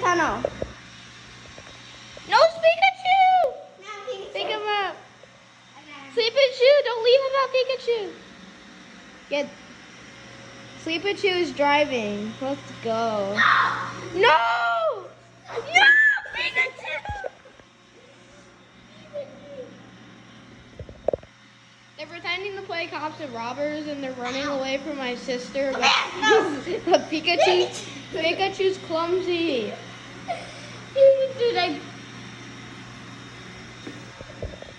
tunnel. No, it's Pikachu! No, Pikachu. Pick him up. Sleepachu, don't leave without Pikachu. Get. Sleepachu is driving. Let's go. No! No! Pikachu! They're pretending to play cops and robbers and they're running away from my sister. But, but Pikachu's clumsy. Dude,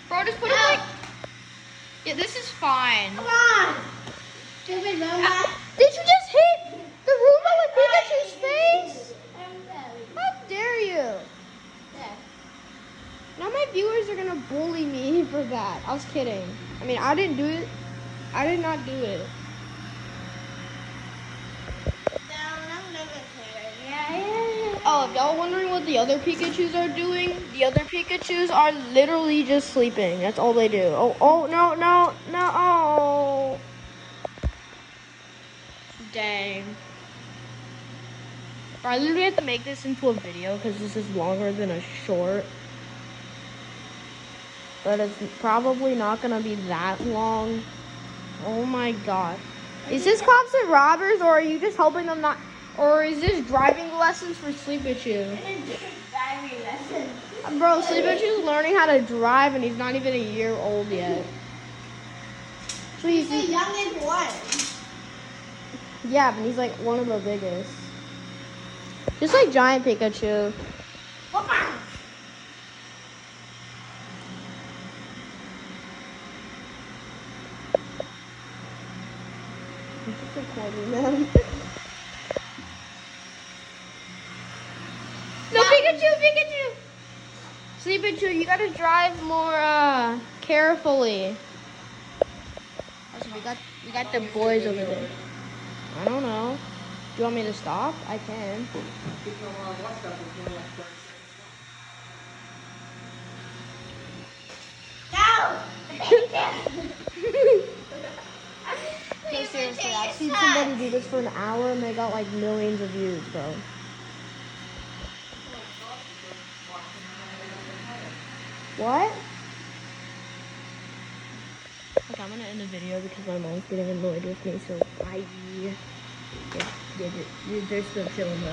Bro, just put it like... Yeah, this is fine. Come on. Stupid roomba. Did you just hit the Roomba with Pikachu's face? How dare you? Now my viewers are gonna bully me for that. I was kidding. I mean, I didn't do it. I did not do it. Oh, if y'all wondering what the other Pikachus are doing, the other Pikachus are literally just sleeping. That's all they do. Oh, no. Oh. Dang. I literally have to make this into a video because this is longer than a short. But it's probably not going to be that long. Oh my god. Is this cops and robbers, or are you just helping them not... Or is this driving lessons for Sleepachu? Driving lessons. Bro, Sleepachu's learning how to drive and he's not even a year old yet. He's the youngest one. Yeah, but he's like one of the biggest. Just like giant Pikachu. I'm just recording them. No, Pikachu! Sleepachu, you gotta drive more carefully. Also, we got the boys over there. I don't know. Do you want me to stop? I can. No! No, seriously, I've seen somebody do this for an hour and they got like millions of views, bro. What? Okay, I'm gonna end the video because my mom's getting annoyed with me, so bye. They're still chilling though.